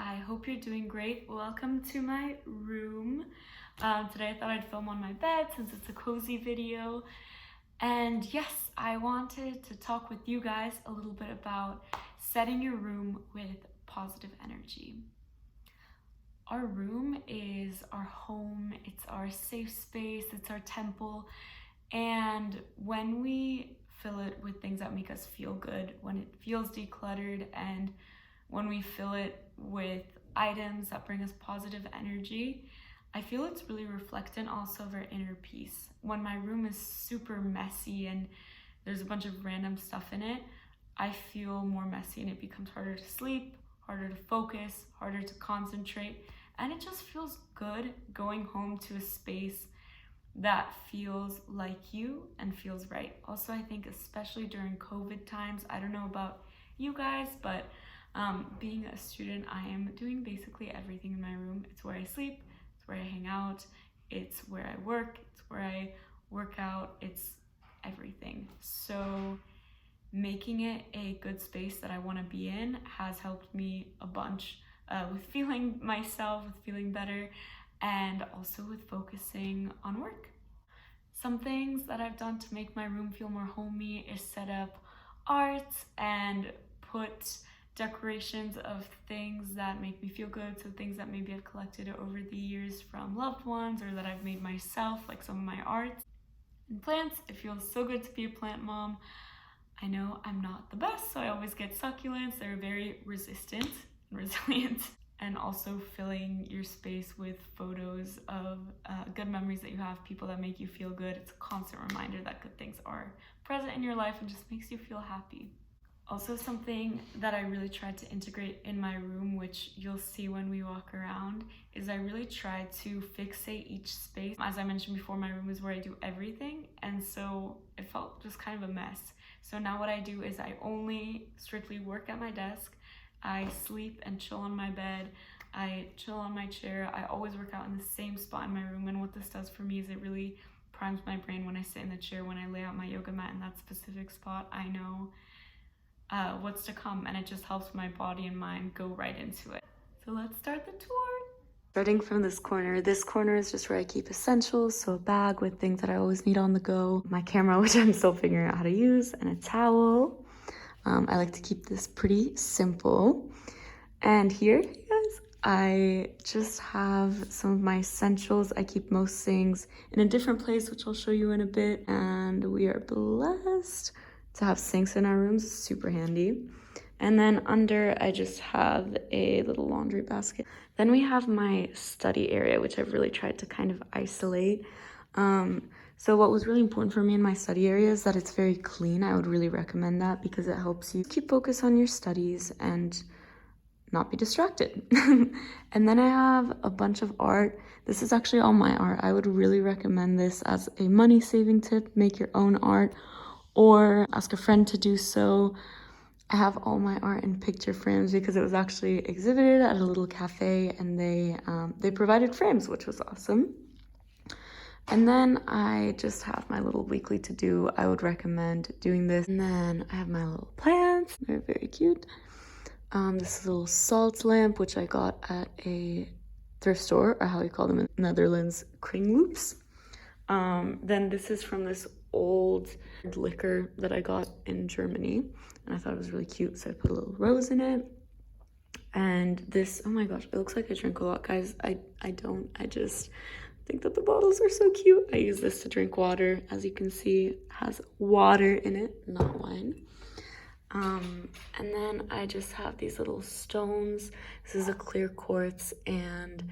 I hope you're doing great. Welcome to my room. Today I thought I'd film on my bed since it's a cozy video. And yes, I wanted to talk with you guys a little bit about setting your room with positive energy. Our room is our home, it's our safe space, it's our temple. And when we fill it with things that make us feel good, when it feels decluttered, and when we fill it with items that bring us positive energy, I feel it's really reflectant also of our inner peace. When my room is super messy and there's a bunch of random stuff in it, I feel more messy and it becomes harder to sleep, harder to focus, harder to concentrate, and it just feels good going home to a space that feels like you and feels right. Also, I think especially during COVID times, I don't know about you guys, but being a student, I am doing basically everything in my room. It's where I sleep, it's where I hang out, it's where I work, it's where I work out, it's everything. So making it a good space that I want to be in has helped me a bunch with feeling myself, with feeling better, and also with focusing on work. Some things that I've done to make my room feel more homey is set up art and put decorations of things that make me feel good, so things that maybe I've collected over the years from loved ones or that I've made myself, like some of my art. And plants, it feels so good to be a plant mom. I know I'm not the best, so I always get succulents. They're very resistant and resilient. And also filling your space with photos of good memories that you have, people that make you feel good. It's a constant reminder that good things are present in your life and just makes you feel happy. Also, something that I really tried to integrate in my room, which you'll see when we walk around, is I really try to fixate each space. As I mentioned before, my room is where I do everything, and so it felt just kind of a mess. So now what I do is I only strictly work at my desk. I sleep and chill on my bed. I chill on my chair. I always work out in the same spot in my room. And what this does for me is it really primes my brain when I sit in the chair, when I lay out my yoga mat in that specific spot. I know what's to come, and it just helps my body and mind go right into it. So let's start the tour. Starting from this corner is just where I keep essentials, so a bag with things that I always need on the go, my camera, which I'm still figuring out how to use, and a towel. I like to keep this pretty simple. And here, you guys, I just have some of my essentials. I keep most things in a different place, which I'll show you in a bit. And we are blessed to have sinks in our rooms, super handy. And then under, I just have a little laundry basket. Then we have my study area, which I've really tried to kind of isolate. So what was really important for me in my study area is that it's very clean. I would really recommend that because it helps you keep focus on your studies and not be distracted. And then I have a bunch of art. This is actually all my art. I would really recommend this as a money saving tip. Make your own art or ask a friend to do so. I have all my art in picture frames because it was actually exhibited at a little cafe, and they provided frames, which was awesome. And then I just have my little weekly to-do. I would recommend doing this. And then I have my little plants. They're very cute. This is a little salt lamp, which I got at a thrift store, or how you call them in Netherlands, kringloops. Then this is from this old liquor that I got in Germany, and I thought it was really cute, so I put a little rose in it. And this, oh my gosh, it looks like I drink a lot, guys. I don't, I just think that the bottles are so cute. I use this to drink water. As you can see, it has water in it, not wine. And then I just have these little stones. This is a clear quartz, and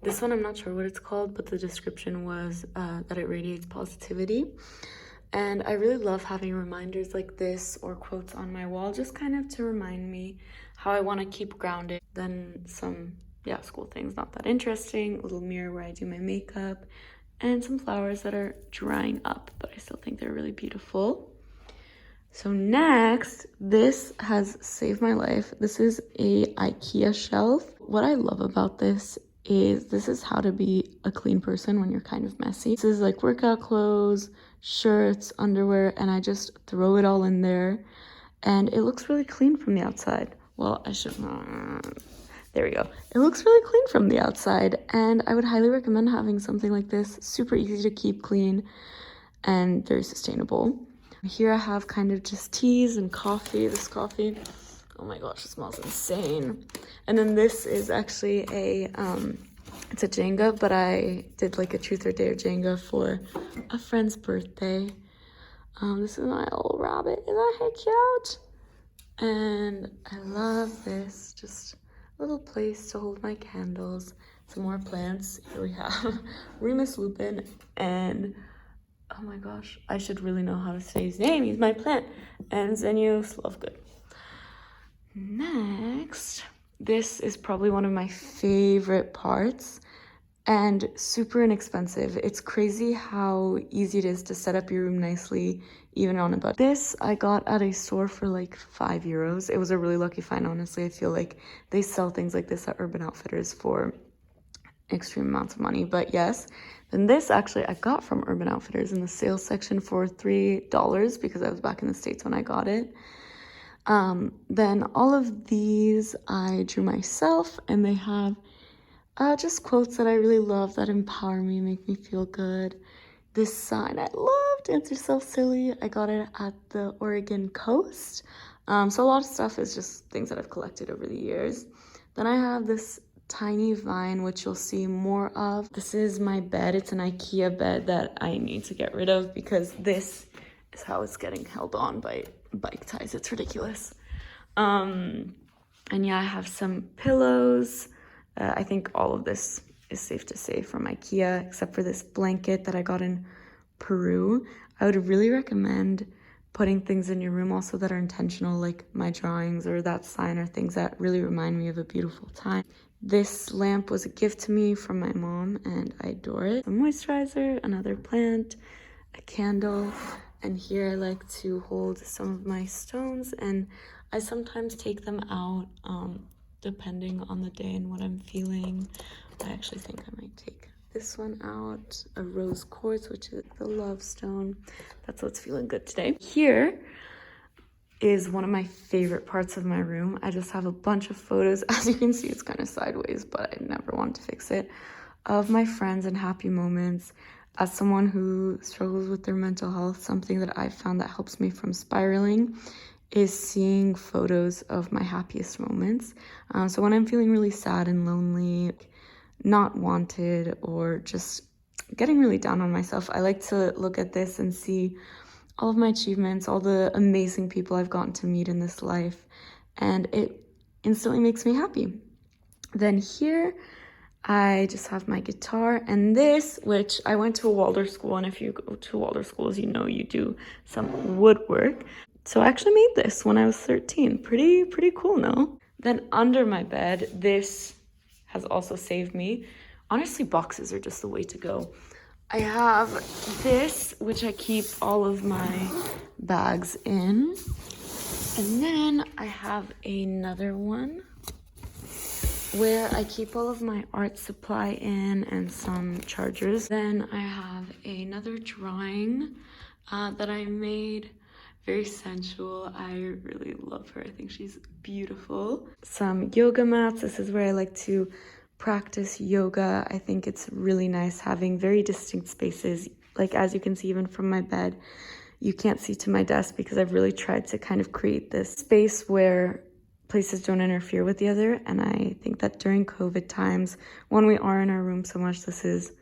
this one I'm not sure what it's called, but the description was that it radiates positivity. And I really love having reminders like this or quotes on my wall, just kind of to remind me how I want to keep grounded. Then some school things not that interesting, a little mirror where I do my makeup, and some flowers that are drying up, but I still think they're really beautiful. So next, this has saved my life. This is a IKEA shelf. What I love about this is how to be a clean person when you're kind of messy. This is like workout clothes, shirts, underwear, and I just throw it all in there, and it looks really clean from the outside. Well, I should There we go. It looks really clean from the outside, and I would highly recommend having something like this. Super easy to keep clean and very sustainable. Here I have kind of just teas and coffee. This coffee, oh my gosh, it smells insane. And then this is actually it's a Jenga, but I did like a truth or dare Jenga for a friend's birthday. This is my little rabbit. Isn't that cute? And I love this. Just a little place to hold my candles. Some more plants. Here we have Remus Lupin and oh my gosh, I should really know how to say his name. He's my plant. And Zenius Lovegood. Next, this is probably one of my favorite parts and super inexpensive. It's crazy how easy it is to set up your room nicely, even on a budget. This I got at a store for like €5. It was a really lucky find, honestly. I feel like they sell things like this at Urban Outfitters for extreme amounts of money, but yes. Then this actually I got from Urban Outfitters in the sales section for $3 because I was back in the States when I got it. Then all of these I drew myself, and they have just quotes that I really love that empower me, make me feel good. This sign I love, Dance Yourself Silly. I got it at the Oregon coast. So a lot of stuff is just things that I've collected over the years. Then I have this tiny vine, which you'll see more of. This is my bed. It's an IKEA bed that I need to get rid of because this is how it's getting held on by bike ties. It's ridiculous. And yeah, I have some pillows. I think all of this is safe to say from IKEA, except for this blanket that I got in Peru. I would really recommend putting things in your room also that are intentional, like my drawings or that sign, or things that really remind me of a beautiful time. This lamp was a gift to me from my mom, and I adore it. A moisturizer, another plant, a candle, and here I like to hold some of my stones, and I sometimes take them out depending on the day and what I'm feeling. I actually think I might take this one out, a rose quartz, which is the love stone. That's what's feeling good today. Here is one of my favorite parts of my room. I just have a bunch of photos. As you can see, it's kind of sideways, but I never want to fix it, of my friends and happy moments. As someone who struggles with their mental health, something that I've found that helps me from spiraling is seeing photos of my happiest moments. So when I'm feeling really sad and lonely, not wanted, or just getting really down on myself, I like to look at this and see all of my achievements, all the amazing people I've gotten to meet in this life, and it instantly makes me happy. Then here, I just have my guitar, and this, which I went to a Waldorf school, and if you go to Waldorf schools, you know you do some woodwork. So I actually made this when I was 13. Pretty cool, no? Then under my bed, this has also saved me. Honestly, boxes are just the way to go. I have this, which I keep all of my bags in. And then I have another one where I keep all of my art supply in and some chargers. Then I have another drawing that I made. Very sensual. I really love her. I think she's beautiful. Some yoga mats. This is where I like to practice yoga. I think it's really nice having very distinct spaces. Like, as you can see, even from my bed, you can't see to my desk because I've really tried to kind of create this space where places don't interfere with the other. And I think that during COVID times, when we are in our room so much, this is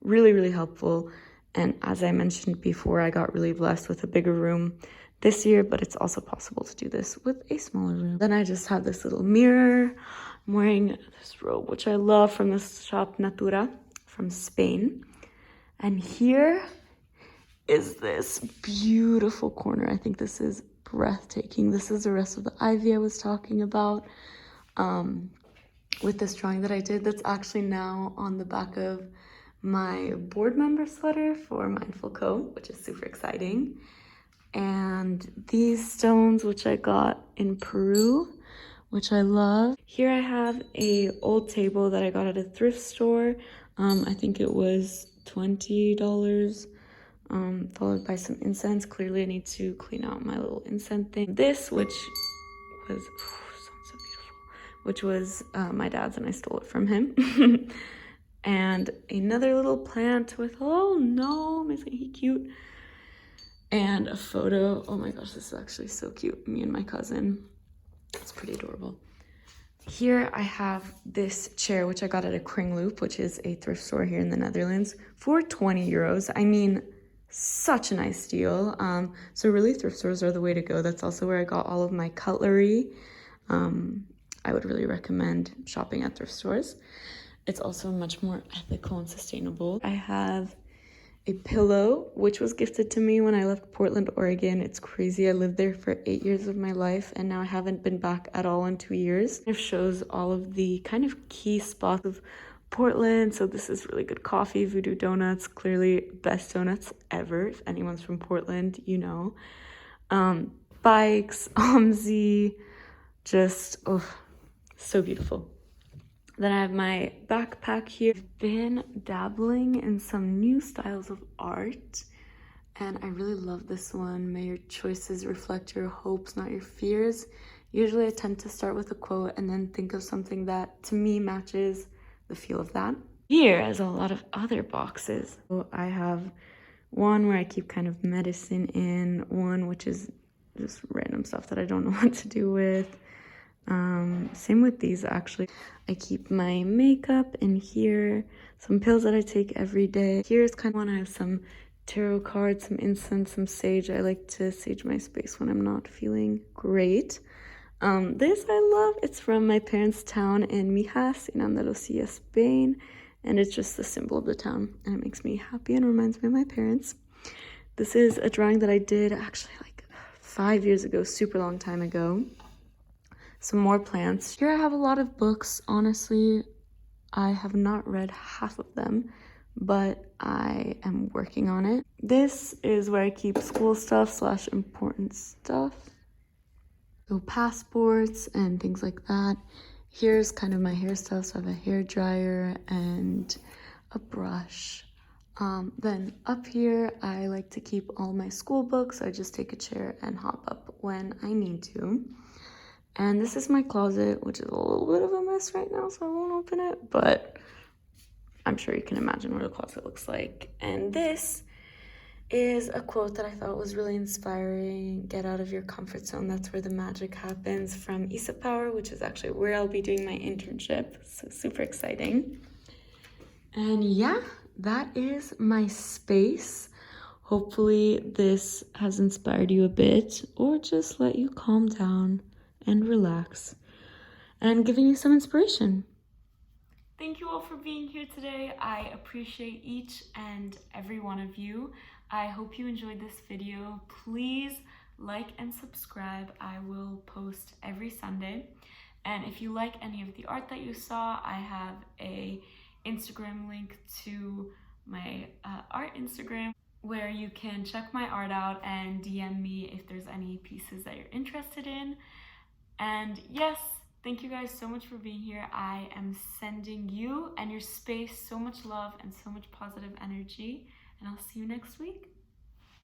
really helpful. And as I mentioned before, I got really blessed with a bigger room this year, but it's also possible to do this with a smaller room. Then I just have this little mirror. I'm wearing this robe, which I love, from this shop Natura from Spain. And here is this beautiful corner. I think this is breathtaking. This is the rest of the ivy I was talking about with this drawing that I did. That's actually now on the back of my board member sweater for Mindful Co., which is super exciting. And these stones, which I got in Peru, which I love. Here I have a old table that I got at a thrift store. I think it was $20, followed by some incense. Clearly I need to clean out my little incense thing. This, which was, sounds so beautiful, which was my dad's, and I stole it from him. And another little plant with a little gnome, isn't he cute? And a photo. Oh my gosh, this is actually so cute. Me and my cousin. It's pretty adorable. Here I have this chair, which I got at a Kringloop, which is a thrift store here in the Netherlands, for 20 euros. I mean, such a nice deal. So really thrift stores are the way to go. That's also where I got all of my cutlery. I would really recommend shopping at thrift stores. It's also much more ethical and sustainable. I have a pillow, which was gifted to me when I left Portland, Oregon. It's crazy. I lived there for 8 years of my life, and now I haven't been back at all in 2 years. It shows all of the kind of key spots of Portland. So this is really good coffee, Voodoo Donuts, clearly best donuts ever. If anyone's from Portland, you know. Bikes, OMSI, just, oh, so beautiful. Then I have my backpack here. I've been dabbling in some new styles of art, and I really love this one. May your choices reflect your hopes, not your fears. Usually I tend to start with a quote and then think of something that to me matches the feel of that. Here is a lot of other boxes. So I have one where I keep kind of medicine in, one which is just random stuff that I don't know what to do with. Same with these actually. I keep my makeup in here, some pills that I take every day. Here's kind of one. I have some tarot cards, some incense, some sage. I like to sage my space when I'm not feeling great. This I love. It's from my parents' town in Mijas in Andalusia, Spain, and it's just the symbol of the town, and it makes me happy and reminds me of my parents. This is a drawing that I did actually like 5 years ago, super long time ago. Some more plants. Here I have a lot of books. Honestly, I have not read half of them, but I am working on it. This is where I keep school stuff / important stuff. So passports and things like that. Here's kind of my hair stuff. So I have a hair dryer and a brush. Then up here, I like to keep all my school books. I just take a chair and hop up when I need to. And this is my closet, which is a little bit of a mess right now, so I won't open it, but I'm sure you can imagine what a closet looks like. And this is a quote that I thought was really inspiring. Get out of your comfort zone. That's where the magic happens, from Isa Power, which is actually where I'll be doing my internship. So super exciting. And yeah, that is my space. Hopefully this has inspired you a bit, or just let you calm down and relax, and giving you some inspiration. Thank you all for being here today. I appreciate each and every one of you. I hope you enjoyed this video. Please like and subscribe. I will post every Sunday. And if you like any of the art that you saw, I have a Instagram link to my art Instagram where you can check my art out and DM me if there's any pieces that you're interested in. And yes, thank you guys so much for being here. I am sending you and your space so much love and so much positive energy, and I'll see you next week.